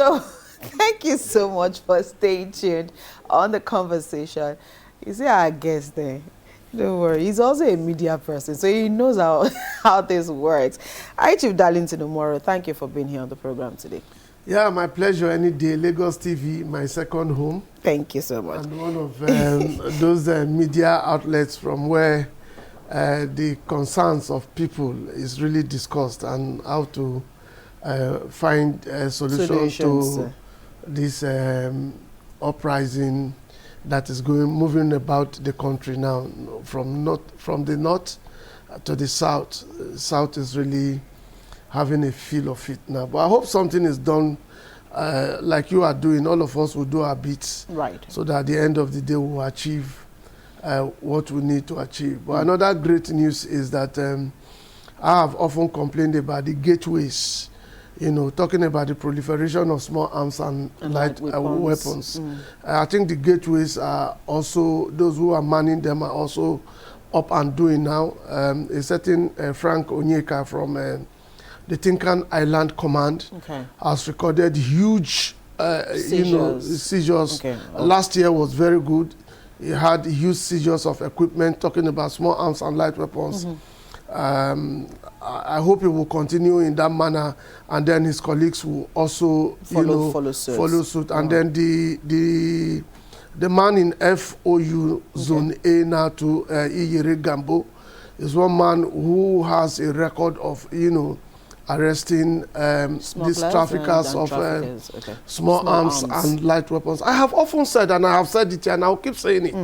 So, thank you so much for staying tuned on the conversation. You see our guest there. Don't worry, he's also a media person, so he knows how this works. Hi, Chief Darlington Umoru. Thank you for being here on the program today. Yeah, my pleasure any day. Lagos TV, my second home. Thank you so much. And one of those media outlets from where the concerns of people is really discussed and how to find a solution to this uprising that is moving about the country now, from the north to the south. South is really having a feel of it now. But I hope something is done like you are doing. All of us will do our bits, right? So that at the end of the day we'll achieve what we need to achieve. But another great news is that I have often complained about the gateways. You know, talking about the proliferation of small arms and light weapons. I think the gateways are also, those who are manning them are also up and doing now. A certain Frank Onyeka from the Tinkan Island Command has recorded huge seizures. Last year was very good. He had huge seizures of equipment, talking about small arms and light weapons. I hope he will continue in that manner, and then his colleagues will also follow suit. And then the man in FOU Zone A now to Iyere Gambo is one man who has a record of arresting these traffickers of small arms and light weapons. I have often said, and I have said it here, and I'll keep saying it,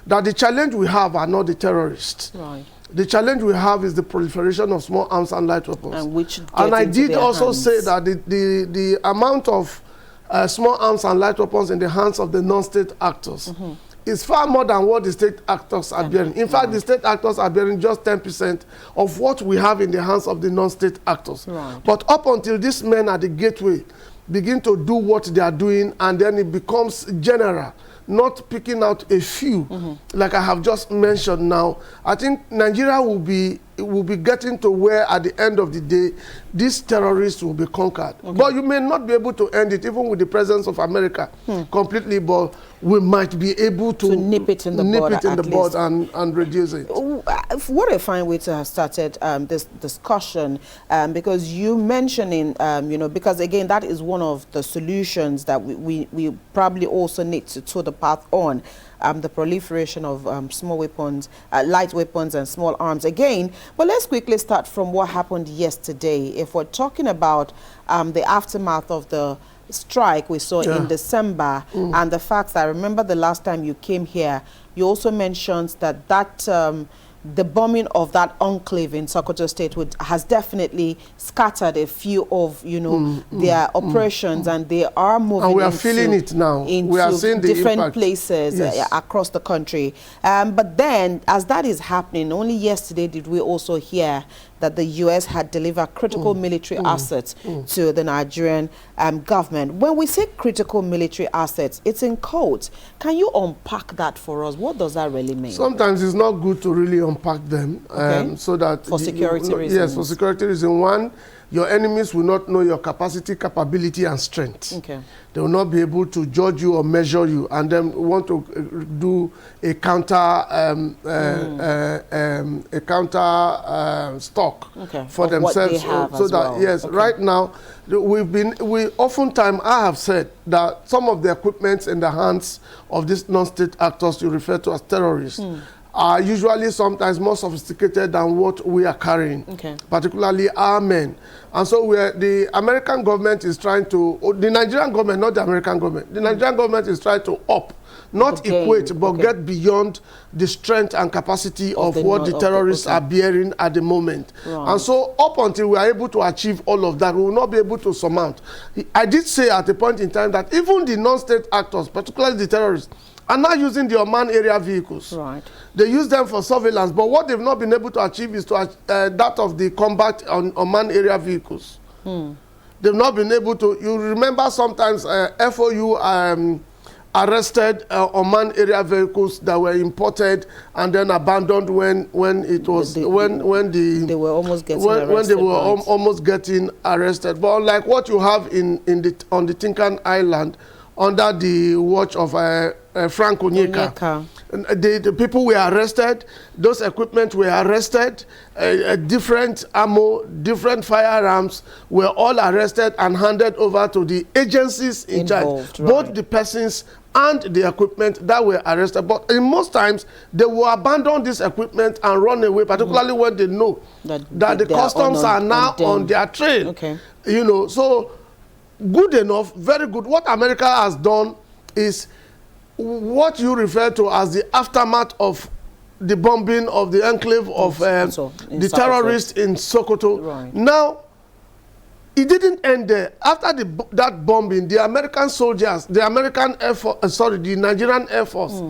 that the challenge we have are not the terrorists. Right. The challenge we have is the proliferation of small arms and light weapons. And I did also say that the amount of small arms and light weapons in the hands of the non-state actors is far more than what the state actors are bearing. In fact, the state actors are bearing just 10% of what we have in the hands of the non-state actors. Right. But up until these men at the gateway begin to do what they are doing, and then it becomes general, not picking out a few, like I have just mentioned now, I think Nigeria will be getting to where at the end of the day, these terrorists will be conquered. But you may not be able to end it, even with the presence of America completely, but we might be able to nip it in the bud and reduce it. What a fine way to have started this discussion, because you mentioning, because again, that is one of the solutions that we probably also need to toe the path on. The proliferation of small weapons, light weapons and small arms again. But let's quickly start from what happened yesterday. If we're talking about the aftermath of the strike we saw in December, and the fact that I remember the last time you came here, you also mentioned that the bombing of that enclave in Sokoto State has definitely scattered a few of their operations, and they are moving. And we are feeling it now. We are seeing the different impact. Places across the country. But then, as that is happening, only yesterday did we also hear that the U.S. had delivered critical military assets to the Nigerian government. When we say critical military assets, it's in quotes. Can you unpack that for us? What does that really mean? Sometimes it's not good to really unpack them, so that for security reasons. Yes, for security reasons. One, your enemies will not know your capacity, capability, and strength. They will not be able to judge you or measure you, and then want to do a counter stock for themselves. So that right now, oftentimes I have said that some of the equipment in the hands of these non-state actors you refer to as terrorists are usually sometimes more sophisticated than what we are carrying, particularly our men. And so the American government is trying to, the Nigerian government, not the American government, the Nigerian government is trying to not equate, but get beyond the strength and capacity of what the terrorists are bearing at the moment. And so up until we are able to achieve all of that, we will not be able to surmount. I did say at a point in time that even the non-state actors, particularly the terrorists, are now using the unmanned area vehicles. They use them for surveillance, but what they've not been able to achieve is that of the combat on unmanned area vehicles. They've not been able to. You remember sometimes FOU arrested unmanned area vehicles that were imported and then abandoned when it was they were almost getting arrested. When they were almost getting arrested. But like what you have on the Tinkan Island, under the watch of Frank Onyeka. The people were arrested, those equipment were arrested, different ammo, different firearms were all arrested and handed over to the agencies in charge, both the persons and the equipment that were arrested. But in most times, they will abandon this equipment and run away, particularly when they know that the customs are now on their trail. Okay. You know, so good enough, very good. What America has done is what you refer to as the aftermath of the bombing of the enclave of the terrorists in Sokoto. Right. Now, it didn't end there. After that bombing, the American soldiers, the American Air Force, the Nigerian Air Force,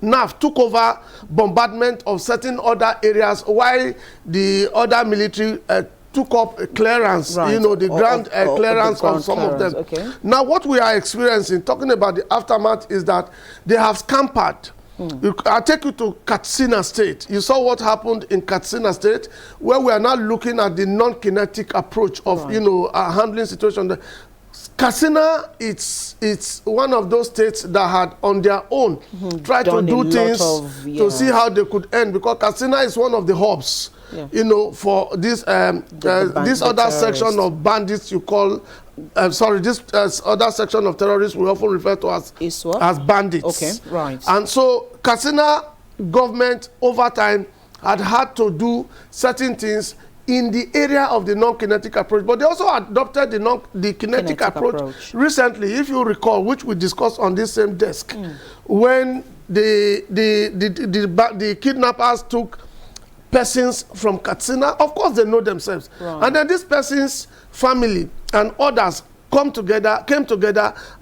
NAF, took over bombardment of certain other areas while the other military took up clearance, you know, the ground clearance of some of them. Okay. Now, what we are experiencing, talking about the aftermath, is that they have scampered. I'll take you to Katsina State. You saw what happened in Katsina State, where we are now looking at the non-kinetic approach of, you know, handling situation. Katsina, it's one of those states that had on their own tried to do things to see how they could end, because Katsina is one of the hubs. You know, for this this other section of bandits you call, this other section of terrorists we often refer to as bandits. Okay, right. And so Katsina government over time had to do certain things in the area of the non-kinetic approach, but they also adopted the kinetic approach recently, if you recall, which we discussed on this same desk, when the kidnappers took persons from Katsina. Of course, they know themselves. Right. And then this person's family and others came together,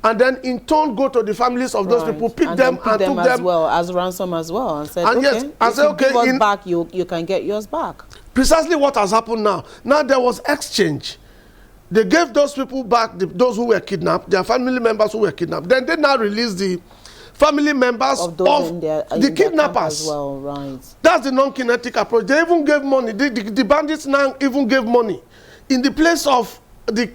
and then in turn go to the families of those people, pick them and took them as well as ransom as well, and said, and okay, yes, if you give us back, you can get yours back. Precisely what has happened now. Now there was exchange. They gave those people back, those who were kidnapped, their family members who were kidnapped. Then they now released the family members of the kidnappers. As well, right. That's the non-kinetic approach. They even gave money. The bandits now even gave money in the place of the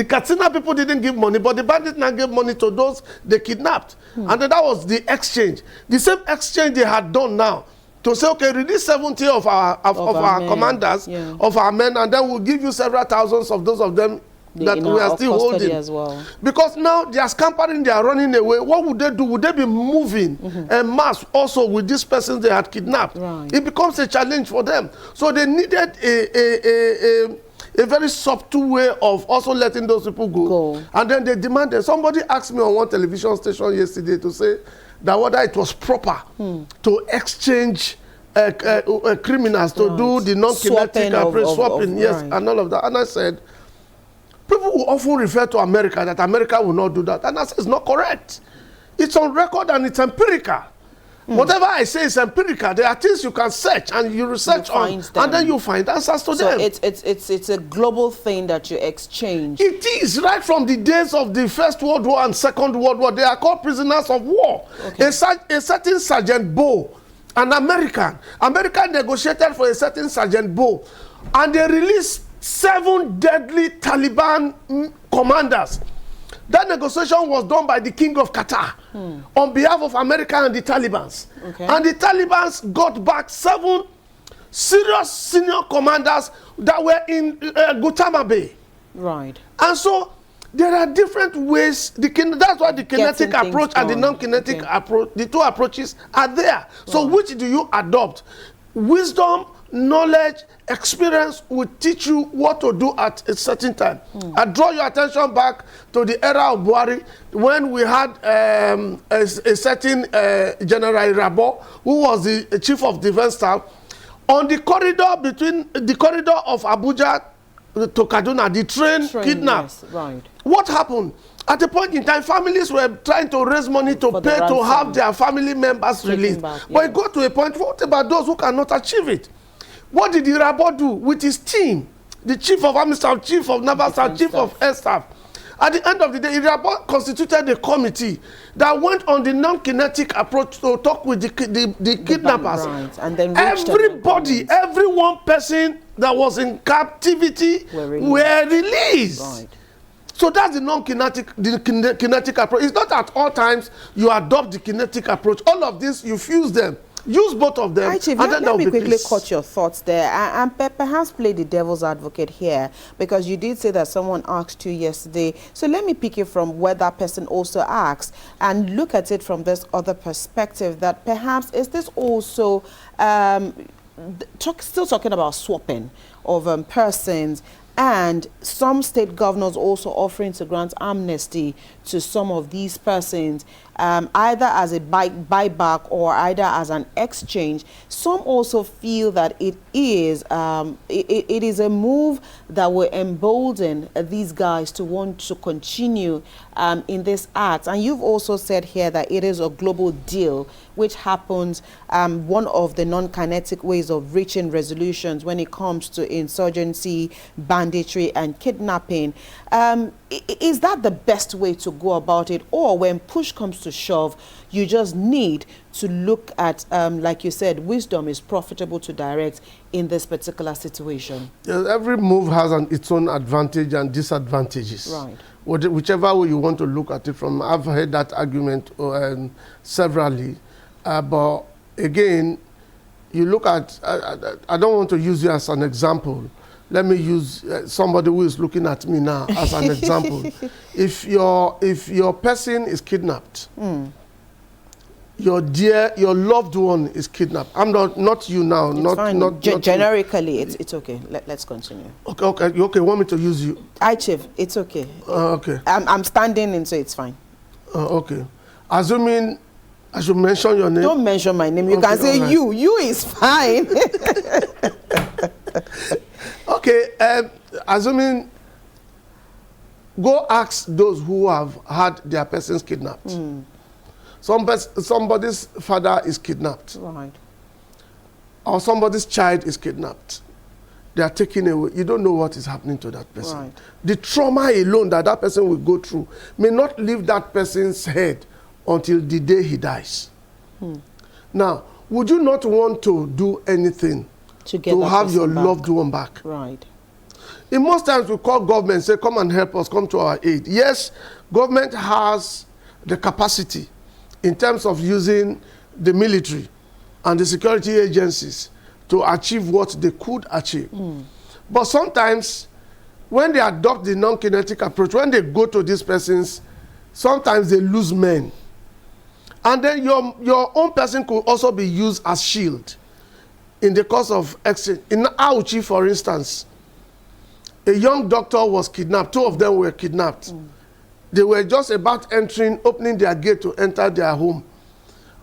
Katsina people didn't give money, but the bandits now gave money to those they kidnapped, and then that was the exchange. The same exchange they had done now to say, okay, release 70 of our commanders, of our men, and then we'll give you several thousands of those of them that we are still holding as well. Because now they are scampering, they are running away. What would they do? Would they be moving en masse also with these persons they had kidnapped? Right. It becomes a challenge for them. So they needed a very subtle way of also letting those people go. And then they demanded. Somebody asked me on one television station yesterday to say that whether it was proper to exchange criminals to do the non-kinetic approach, swapping, and all of that. And I said, people will often refer to America, that America will not do that. And I say it's not correct. It's on record and it's empirical. Whatever I say is empirical. There are things you can search and you research on, and then you find answers to them. So it's a global thing that you exchange. It is, right from the days of the First World War and Second World War. They are called prisoners of war. Okay. A certain Sergeant Bow, an American negotiated for a certain Sergeant Bow, and they released 7 deadly Taliban commanders. That negotiation was done by the King of Qatar on behalf of America and the Taliban. Okay. And the Taliban got back 7 serious senior commanders that were in Gautama Bay. Right. And so there are different ways. That's why the kinetic approach and the non-kinetic approach, the two approaches are there. So which do you adopt? Wisdom, knowledge, experience will teach you what to do at a certain time. I draw your attention back to the era of Buhari, when we had a certain General Rabo, who was the chief of defense staff, on the corridor of Abuja to Kaduna, the train kidnapped. Yes, right. What happened? At a point in time, families were trying to raise money to pay to have their family members released. But it got to a point, what about those who cannot achieve it? What did the Rabo do with his team? The chief of army staff, chief of naval staff, chief of air staff. At the end of the day, Irabor constituted a committee that went on the non-kinetic approach to talk with the kidnappers. Right. And then everybody, every one person that was in captivity were released. Right. So that's the kinetic approach. It's not at all times you adopt the kinetic approach. All of this, you fuse them. Use both of them. Chief, let me quickly cut your thoughts there and perhaps play the devil's advocate here, because you did say that someone asked you yesterday. So let me pick it from where that person also asked and look at it from this other perspective, that perhaps is this also still talking about swapping of persons, and some state governors also offering to grant amnesty to some of these persons, either as a buyback or either as an exchange. Some also feel that it is a move that will embolden these guys to want to continue in this act. And you've also said here that it is a global deal, which happens one of the non-kinetic ways of reaching resolutions when it comes to insurgency, banditry, and kidnapping. Is that the best way to go about it? Or when push comes to shove, you just need to look at, like you said, wisdom is profitable to direct in this particular situation? Yes, every move has its own advantage and disadvantages. Right. Whichever way you want to look at it from, I've heard that argument severally. But again, you look at, I don't want to use you as an example. Let me use somebody who is looking at me now as an example. If your person is kidnapped, your loved one is kidnapped. I'm not you now. It's not fine. not generically, it's okay. Let's continue. Okay. You want me to use you? Chief, it's okay. Okay. I'm standing in, so it's fine. Okay. Assuming I should mention your name. Don't mention my name. You can say right. You is fine. Okay. Assuming, go ask those who have had their persons kidnapped. Somebody's father is kidnapped. Right. Or somebody's child is kidnapped. They are taken away. You don't know what is happening to that person. Right. The trauma alone that person will go through may not leave that person's head until the day he dies. Now, would you not want to do anything to have your loved one back? Right. In most times we call government and say, come and help us, come to our aid. Yes, government has the capacity in terms of using the military and the security agencies to achieve what they could achieve. But sometimes when they adopt the non-kinetic approach, when they go to these persons, sometimes they lose men. And then your own person could also be used as shield in the course of exchange. In Auchi, for instance, a young doctor was kidnapped. 2 of them were kidnapped. They were just about opening their gate to enter their home.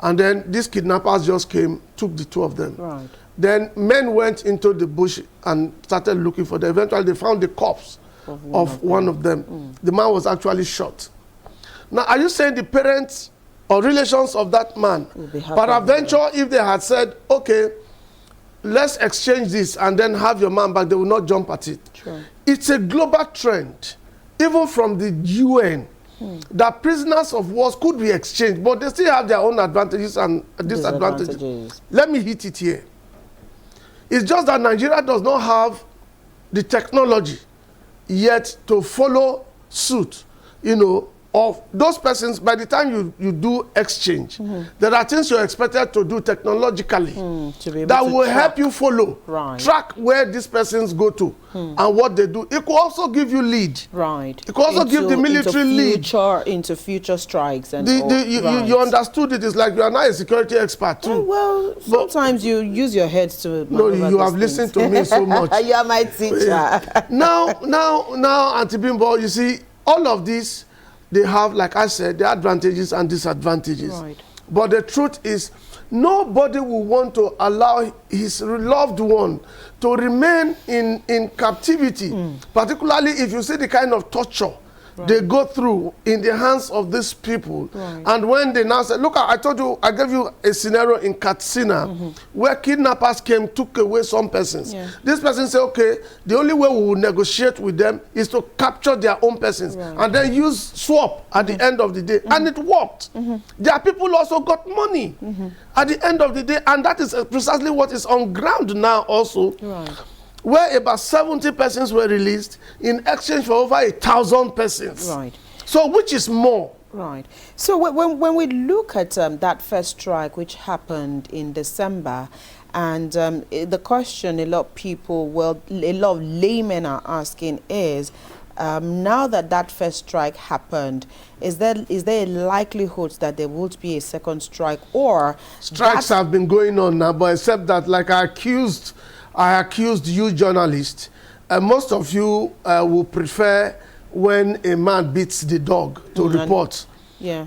And then these kidnappers just came, took the 2 of them. Right. Then men went into the bush and started looking for them. Eventually, they found the corpse of one of them. The man was actually shot. Now, are you saying the parents or relations of that man, peradventure, if they had said, okay, let's exchange this and then have your man back, they will not jump at it? Sure. It's a global trend, even from the UN, that prisoners of war could be exchanged, but they still have their own advantages and disadvantages. Let me hit it here. It's just that Nigeria does not have the technology yet to follow suit, of those persons. By the time you do exchange, there are things you're expected to do technologically that will help you follow, track where these persons go to and what they do. It could also give you lead. Right. It could also give the military lead. Into future strikes. And you understood it. It's like you are not a security expert too. Well, sometimes you use your heads to... No, you have listened to me so much. You are my teacher. Now, Auntie Bimbo, you see, all of this, they have, like I said, the advantages and disadvantages. Right. But the truth is, nobody will want to allow his loved one to remain in captivity, particularly if you see the kind of torture they go through in the hands of these people. And when they now say, look, I told you, I gave you a scenario in Katsina where kidnappers came, took away some persons. This person said, okay, the only way we will negotiate with them is to capture their own persons and then use swap at the end of the day. And it worked. Their people also got money at the end of the day. And that is precisely what is on ground now also. Where about 70 persons were released in exchange for over 1,000 persons. So which is more? So when we look at that first strike which happened in December, and the question a lot of people, well, a lot of laymen are asking is, now that first strike happened, is there a likelihood that there would be a second strike? Or strikes have been going on now, but except that, like I accused you journalists, most of you will prefer when a man beats the dog to report.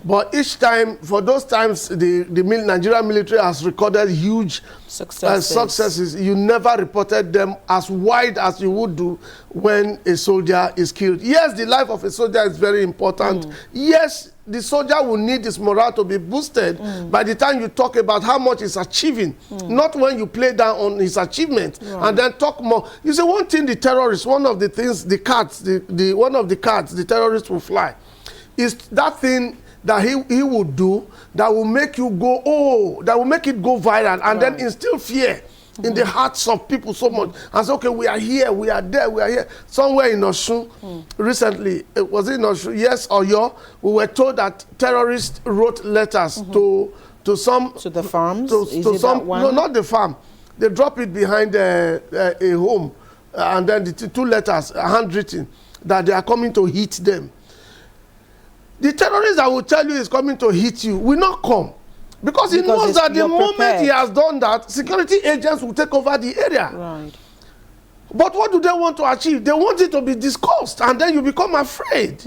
But each time, for those times, the Nigerian military has recorded huge successes. You never reported them as wide as you would do when a soldier is killed. Yes, the life of a soldier is very important. Yes, the soldier will need his morale to be boosted by the time you talk about how much he's achieving, not when you play down on his achievement and then talk more. You see, one thing the terrorists, one of the things, one of the cards the terrorists will fly is that thing that he will do that will make you go, oh, that will make it go viral and then instill fear in the hearts of people so much. And say, okay, we are here, we are there, we are here. Somewhere in Osun, recently, was it in Osun? Yes or yo? We were told that terrorists wrote letters to some... To the farms? To some, no, not the farm. They drop it behind a home. And then the two letters, handwritten, that they are coming to hit them. The terrorist that will tell you is coming to hit you will not come. Because he knows that the moment he has done that, security agents will take over the area. But what do they want to achieve? They want it to be discussed, and then you become afraid.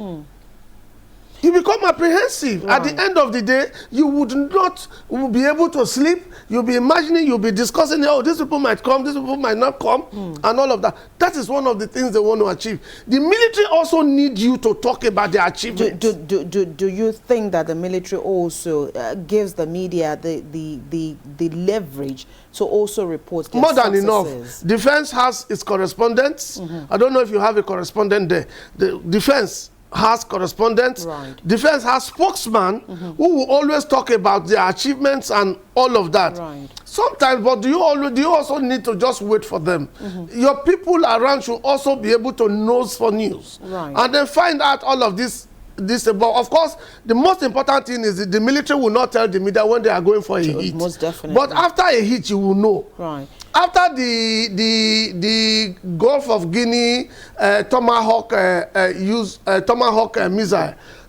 You become apprehensive. At the end of the day, you would not be able to sleep. You'll be imagining, you'll be discussing, oh, these people might come, these people might not come, and all of that. That is one of the things they want to achieve. The military also need you to talk about their achievements. Do you think that the military also gives the media the leverage to also report their successes? More than enough. Defense has its correspondents. I don't know if you have a correspondent there. The defense has correspondents. Defense has spokesman who will always talk about their achievements and all of that. Sometimes, but do you also need to just wait for them? Your people around should also be able to nose for news and then find out all of this about. Of course, the most important thing is that the military will not tell the media when they are going for a hit. Most definitely. But after a hit, you will know. After the Gulf of Guinea Tomahawk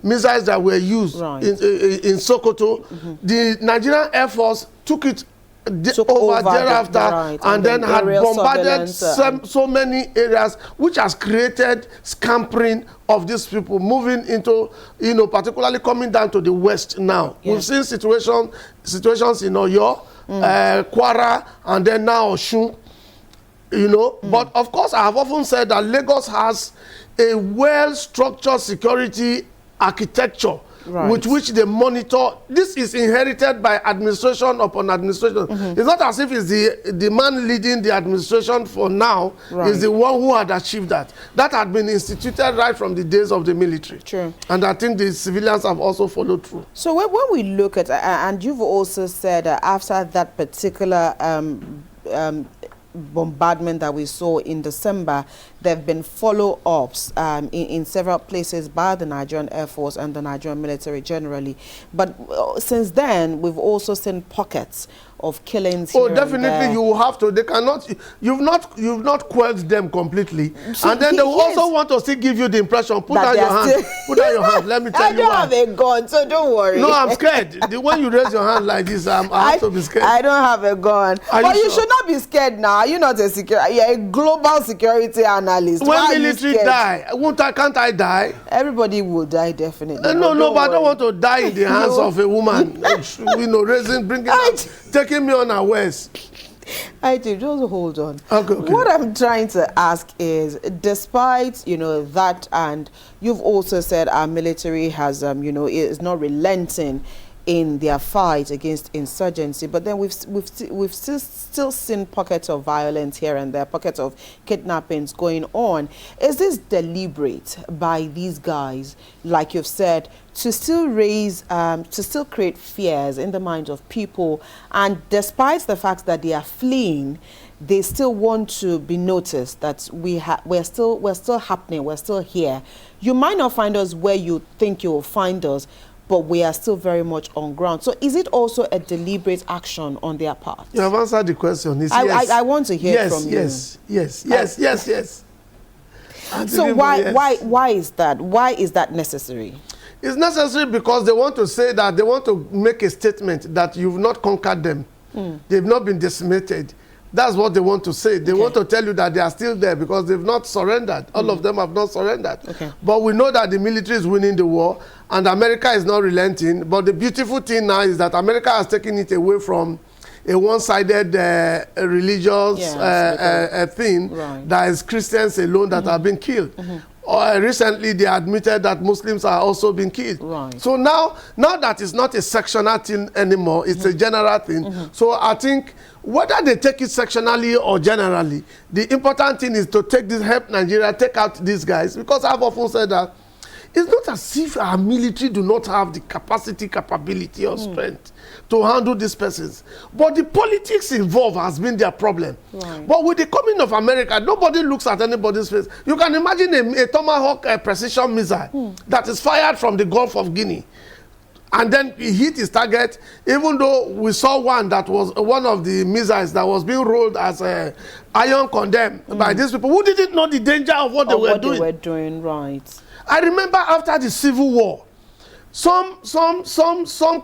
missiles that were used in Sokoto, the Nigerian Air Force took it over thereafter and then had bombarded so many areas, which has created scampering of these people moving into, particularly coming down to the west now. We've seen situations in Oyo, Kwara, and then now Osun, But of course, I have often said that Lagos has a well-structured security architecture with which they monitor. This is inherited by administration upon administration. It's not as if it's the man leading the administration for now is the one who had achieved that. That had been instituted right from the days of the military. And I think the civilians have also followed through. So when we look at, and you've also said after that particular bombardment that we saw in December, there have been follow-ups in several places by the Nigerian Air Force and the Nigerian military generally. But since then, we've also seen pockets of killings. Oh, definitely, you will have to. They cannot. You've not quelled them completely, so and then they will also want to still give you the impression. Put down your hand. Put down your hand. Let me tell you why. I don't have a gun, so don't worry. No, I'm scared. When you raise your hand like this, I have to be scared. I don't have a gun. But you should not be scared now. You're not a security. You're a global security analyst. When military die, can't I die? Everybody will die, definitely. No, but I don't want to die in the hands of a woman. Bringing taking me unawares. I do. Just hold on. Okay. What I'm trying to ask is, despite that, and you've also said our military has is not relenting in their fight against insurgency, but then we've still seen pockets of violence here and there, pockets of kidnappings going on. Is this deliberate by these guys, like you've said, to still raise, to still create fears in the minds of people, and despite the fact that they are fleeing, they still want to be noticed that we're still happening, we're still here. You might not find us where you think you will find us, but we are still very much on ground. So is it also a deliberate action on their part? You have answered the question. It's yes. I want to hear from you. Yes. So why is that? Why is that necessary? It's necessary because they want to say that, they want to make a statement that you've not conquered them. They've not been decimated. That's what they want to say. They want to tell you that they are still there because they've not surrendered. All of them have not surrendered. But we know that the military is winning the war and America is not relenting. But the beautiful thing now is that America has taken it away from a one-sided religious thing that is Christians alone that have been killed. Recently, they admitted that Muslims are also being killed. So now that it's not a sectional thing anymore, it's a general thing. So I think whether they take it sectionally or generally, the important thing is to help Nigeria take out these guys, because I've often said that it's not as if our military do not have the capability or strength to handle these persons. But the politics involved has been their problem. But with the coming of America, nobody looks at anybody's face. You can imagine a Tomahawk precision missile that is fired from the Gulf of Guinea. And then he hit his target, even though we saw one that was one of the missiles that was being rolled as a iron condemned by these people who didn't know the danger of what they were doing. I remember after the Civil War, some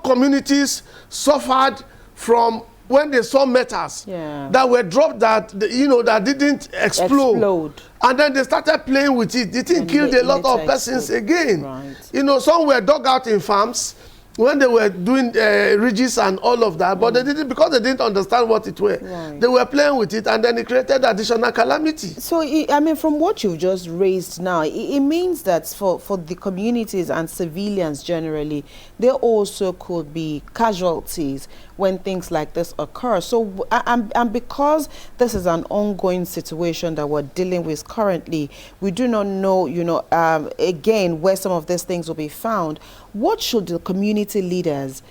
communities suffered from when they saw metals that were dropped that that didn't explode. And then they started playing with it. The thing killed a lot of persons again. Some were dug out in farms when they were doing ridges and all of that, but they didn't, because they didn't understand what it were. They were playing with it, and then it created additional calamity. So, I mean, from what you've just raised now, it means that for the communities and civilians generally, there also could be casualties when things like this occur. So, and because this is an ongoing situation that we're dealing with currently, we do not know, again, where some of these things will be found. What should the community leaders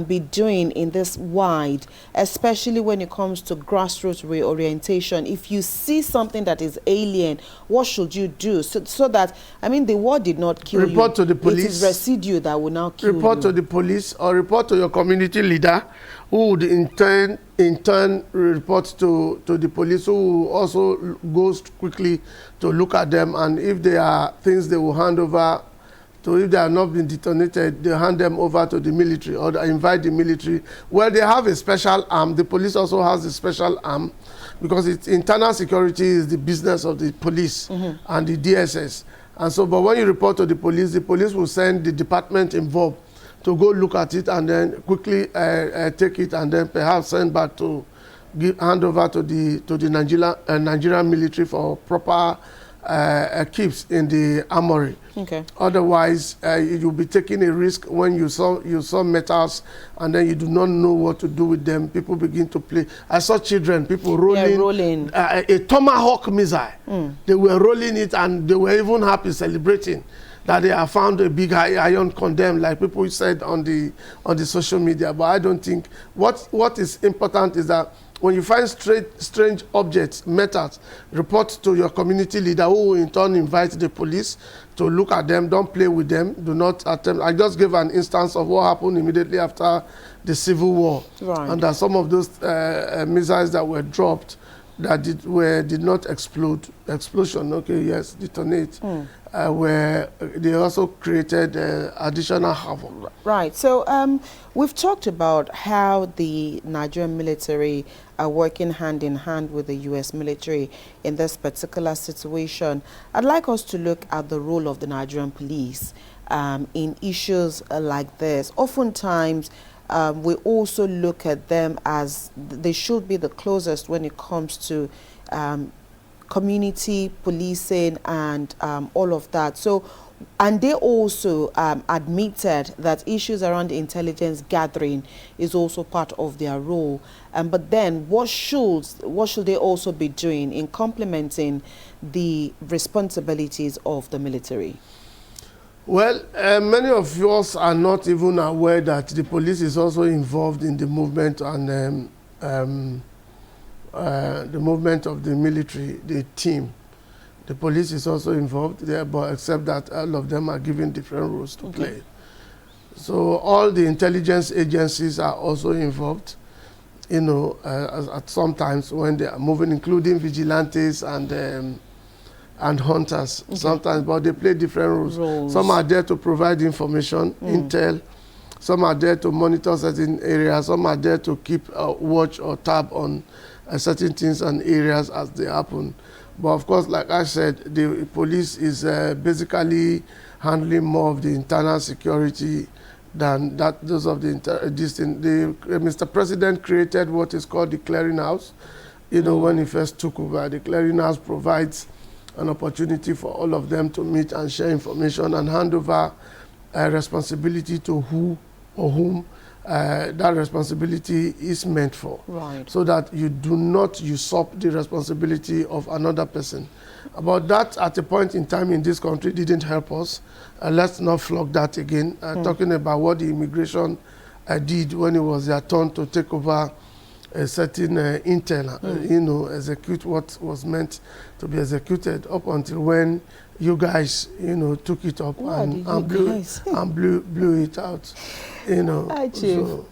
be doing in this wide, especially when it comes to grassroots reorientation? If you see something that is alien, what should you do so that, I mean, the war did not kill you. Report to the police. It is residue that will now kill you. Report to the police or report to your community leader, who would in turn report to the police, who also goes quickly to look at them, and if there are things they will hand over. So if they have not been detonated, they hand them over to the military or they invite the military. Well, they have a special arm. The police also has a special arm because internal security is the business of the police and the DSS. And so, but when you report to the police will send the department involved to go look at it and then quickly take it and then perhaps send back to hand over to the Nigerian military for proper keeps in the armory. Otherwise, you'll be taking a risk when you saw metals and then you do not know what to do with them. People begin to play. I saw children, people rolling. A Tomahawk missile. They were rolling it and they were even happy, celebrating that they have found a big iron condemned, like people said on the social media. But I don't think what is important is that when you find strange objects, metals, report to your community leader, who will in turn invite the police to look at them. Don't play with them. Do not attempt. I just gave an instance of what happened immediately after the Civil War. And that some of those missiles that were dropped that did not explode. Explosion, detonate. Where they also created additional havoc. So we've talked about how the Nigerian military are working hand in hand with the U.S. military in this particular situation. I'd like us to look at the role of the Nigerian police in issues like this. Oftentimes, we also look at them as they should be the closest when it comes to community policing and all of that. So, and they also admitted that issues around intelligence gathering is also part of their role. But then what should they also be doing in complementing the responsibilities of the military? Well, many of us are not even aware that the police is also involved in the movement and the movement of the military, the team. The police is also involved there, but except that all of them are given different roles to play. So all the intelligence agencies are also involved, you know, at some times when they are moving, including vigilantes and hunters sometimes, but they play different roles. Some are there to provide information, intel. Some are there to monitor certain areas. Some are there to keep watch or tab on certain things and areas as they happen. But of course, like I said, the police is basically handling more of the internal security than those of the Mr. President created what is called the clearinghouse. You know, when he first took over, the clearinghouse provides an opportunity for all of them to meet and share information and hand over responsibility to who or whom that responsibility is meant for, so that you do not usurp the responsibility of another person. About that, at a point in time in this country, didn't help us. Let's not flog that again. Talking about what the immigration did when it was their turn to take over a certain intel, you know, execute what was meant to be executed, up until when you guys, you know, took it up and blew it out, you know. Hi, Chief. So,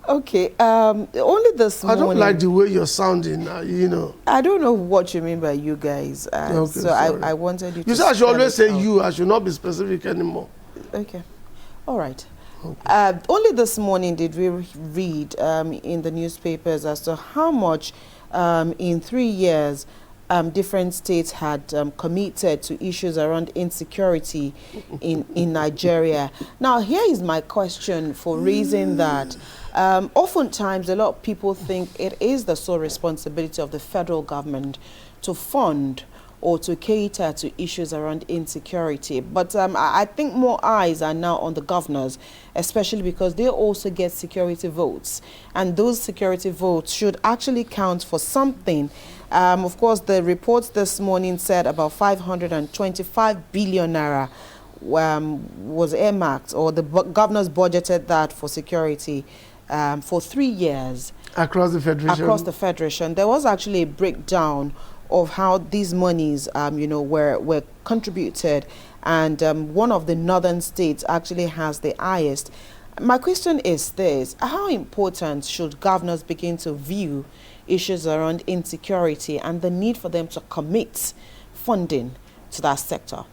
okay, only this morning. I don't like the way you're sounding, you know. I don't know what you mean by you guys. Okay, so I wanted you to... You said I should always say you. I should not be specific anymore. Okay. All right. Okay. Only this morning did we read in the newspapers as to how much in 3 years different states had committed to issues around insecurity in Nigeria. Now, here is my question for raising that. Oftentimes, a lot of people think it is the sole responsibility of the federal government to fund or to cater to issues around insecurity. But I think more eyes are now on the governors, especially because they also get security votes. And those security votes should actually count for something. Of course, the reports this morning said about 525 billion naira was earmarked, or the governors budgeted that for security for 3 years. Across the Federation? Across the Federation. There was actually a breakdown of how these monies, you know, were contributed, and one of the northern states actually has the highest. My question is this: how important should governors begin to view issues around insecurity and the need for them to commit funding to that sector?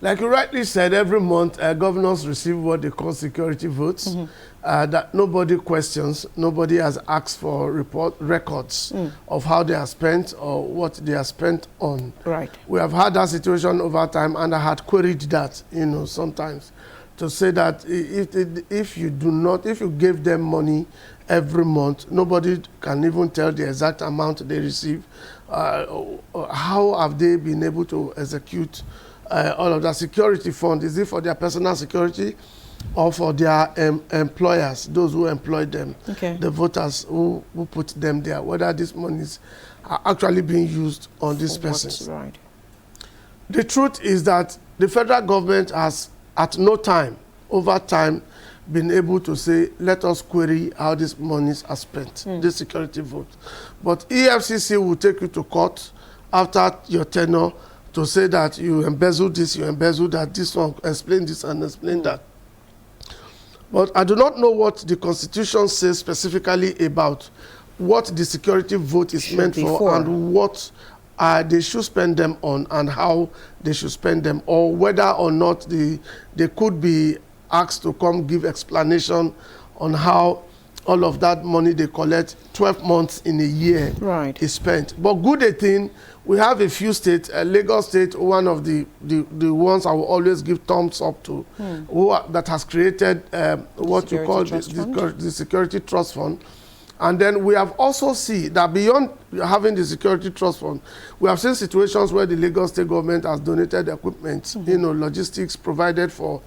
Like you rightly said, every month governors receive what they call security votes that nobody questions. Nobody has asked for records of how they are spent or what they are spent on. Right. We have had that situation over time, and I had queried that, you know, sometimes to say that if you give them money every month, nobody can even tell the exact amount they receive. How have they been able to execute all of that security fund? Is it for their personal security or for their employers, those who employ them, the voters who put them there, whether these monies are actually being used on these persons? Right. The truth is that the federal government has at no time, over time, been able to say, let us query how these monies are spent, this security vote. But EFCC will take you to court after your tenure to say that you embezzled this, you embezzled that, this one, explain this and explain that. But I do not know what the Constitution says specifically about what the security vote is meant for and what they should spend them on and how they should spend them, or whether or not they could be asked to come give explanation on how all of that money they collect, 12 months in a year is spent. But good thing, we have a few states, Lagos State, one of the ones I will always give thumbs up to, that has created what you call the Security Trust Fund. And then we have also seen that beyond having the Security Trust Fund, we have seen situations where the Lagos State government has donated equipment, logistics provided for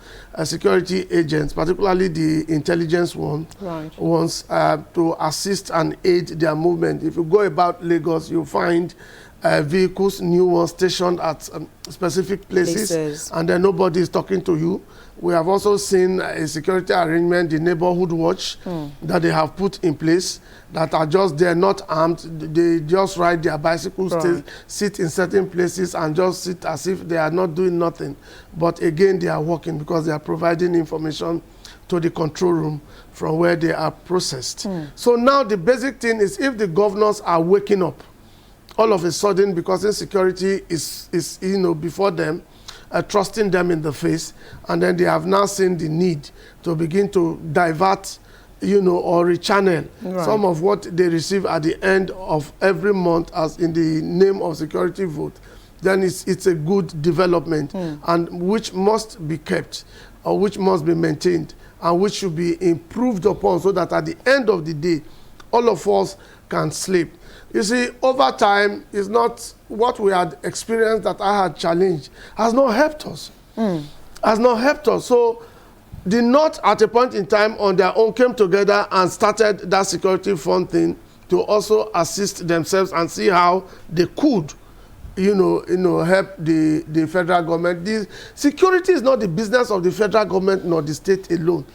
security agents, particularly the intelligence ones, to assist and aid their movement. If you go about Lagos, you'll find vehicles, new ones stationed at specific places, and then nobody is talking to you. We have also seen a security arrangement, the neighborhood watch, that they have put in place, that are just there, not armed. They just ride their bicycles, sit in certain places and just sit as if they are not doing nothing. But again, they are working because they are providing information to the control room from where they are processed. So now the basic thing is, if the governors are waking up all of a sudden, because insecurity is before them, trusting them in the face, and then they have now seen the need to begin to divert, or rechannel some of what they receive at the end of every month as in the name of security vote, then it's a good development, and which must be kept, or which must be maintained, and which should be improved upon, so that at the end of the day, all of us can sleep. You see, over time, is not what we had experienced that I had challenged, has not helped us. Has not helped us. So the North, at a point in time, on their own, came together and started that security fund thing to also assist themselves and see how they could, help the federal government. The security is not the business of the federal government nor the state alone.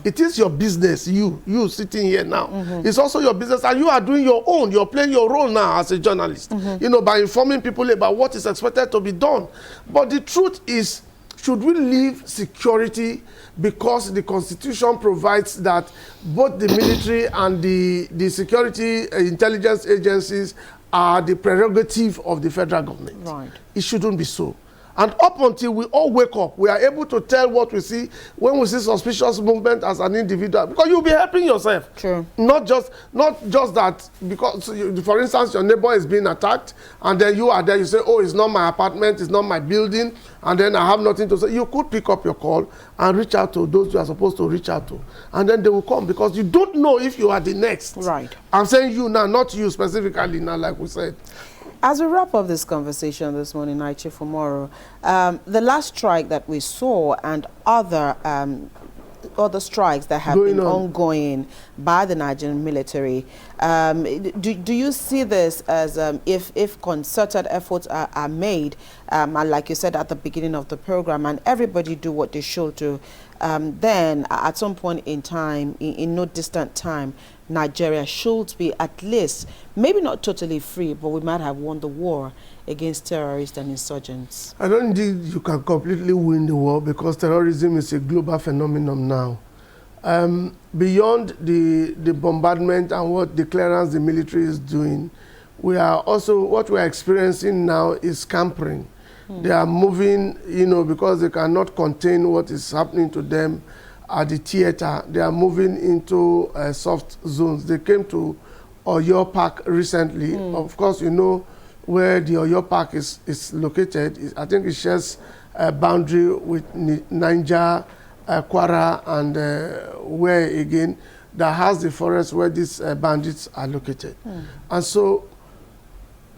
It is your business, you sitting here now. It's also your business, and you are doing your own. You're playing your role now as a journalist, by informing people about what is expected to be done. But the truth is, should we leave security because the Constitution provides that both the military and the security intelligence agencies are the prerogative of the federal government? It shouldn't be so. And up until we all wake up, we are able to tell what we see when we see suspicious movement as an individual, because you'll be helping yourself. Not just that, because, for instance, your neighbor is being attacked, and then you are there, you say, oh, it's not my apartment, it's not my building, and then I have nothing to say. You could pick up your call and reach out to those you are supposed to reach out to, and then they will come, because you don't know if you are the next. I'm saying you now, not you specifically now, like we said. As we wrap up this conversation this morning, Chief Umoru, the last strike that we saw and other strikes that have been ongoing by the Nigerian military, do you see this as if concerted efforts are made, and like you said at the beginning of the program, and everybody do what they should do, then at some point in time, in no distant time, Nigeria should be at least, maybe not totally free, but we might have won the war against terrorists and insurgents? I don't think you can completely win the war, because terrorism is a global phenomenon now. Beyond the bombardment and what the clearance the military is doing, we are also, what we are experiencing now is scampering. They are moving, because they cannot contain what is happening to them at the theater. They are moving into soft zones. They came to Oyo Park recently. Of course, where the Oyo Park is located. I think it shares a boundary with Niger, Kwara, and where again, that has the forest where these bandits are located. And so,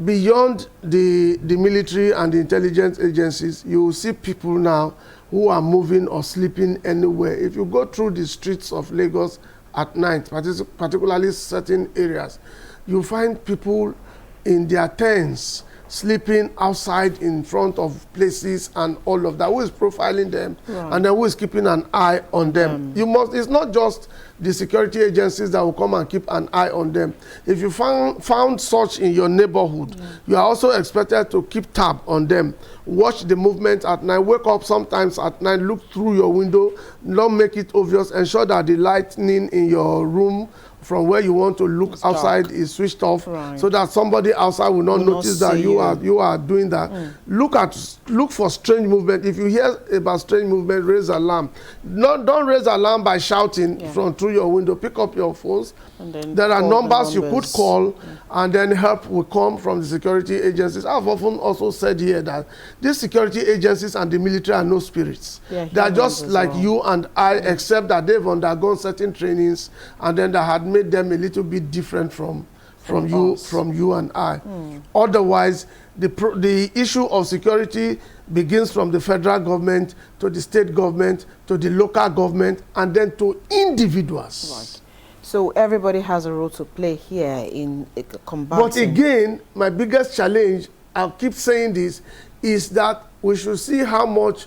beyond the military and the intelligence agencies, you will see people now who are moving or sleeping anywhere. If you go through the streets of Lagos at night, particularly certain areas, you find people in their tents, sleeping outside in front of places and all of that. Who is profiling them, and then who is keeping an eye on them? It's not just the security agencies that will come and keep an eye on them. If you found such in your neighborhood, you are also expected to keep tab on them. Watch the movement at night. Wake up sometimes at night, look through your window, don't make it obvious. Ensure that the lighting in your room from where you want to look outside is switched off, so that somebody outside will not notice that you are doing that. Look for strange movement. If you hear about strange movement, raise alarm. Don't raise alarm by shouting from through through your window, pick up your phones. And then there are numbers you could call, and then help will come from the security agencies. I've often also said here that these security agencies and the military are no spirits. Yeah, they are just like you and I, except that they've undergone certain trainings, and then that had made them a little bit different from you and I. Otherwise, the issue of security begins from the federal government to the state government to the local government and then to individuals. Right. So everybody has a role to play here in combating. But again, my biggest challenge, I'll keep saying this, is that we should see how much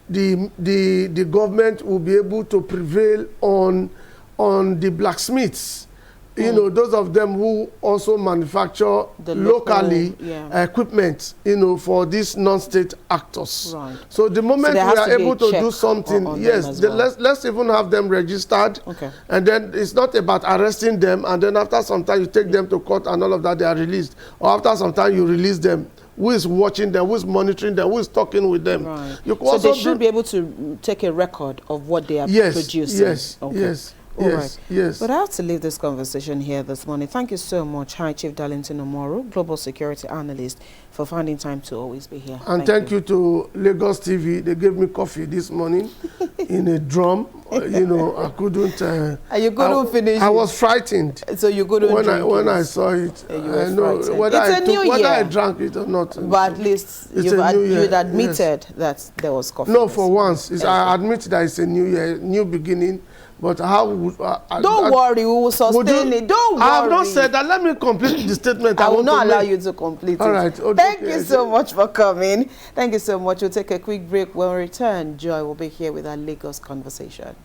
the government will be able to prevail on the blacksmiths. You know, those of them who also manufacture locally equipment, you know, for these non-state actors. Right. So the moment we are able to do something, yes, let's even have them registered. Okay. And then it's not about arresting them, and then after some time you take them to court and all of that, they are released. Or after some time you release them. Who is watching them, who is monitoring them, who is talking with them. Right. So they should be able to take a record of what they are producing. Yes, okay. Yes. Yes, yes. But I have to leave this conversation here this morning. Thank you so much, High Chief Darlington Umoru, Global Security Analyst, for finding time to always be here. And thank you to Lagos TV. They gave me coffee this morning in a drum. You know, I couldn't. You couldn't finish. I was frightened. So you couldn't when I saw it. I know whether I drank it or not. But at least you admitted that there was coffee. No, for once, I admit that it's a new year, new beginning. But how would... don't worry, we will sustain it. Don't worry. I have not said that. Let me complete the statement. I will not allow you to complete All right. it. Thank you so much for coming. Thank you so much. We'll take a quick break. When we return, Joy will be here with our Lagos conversation.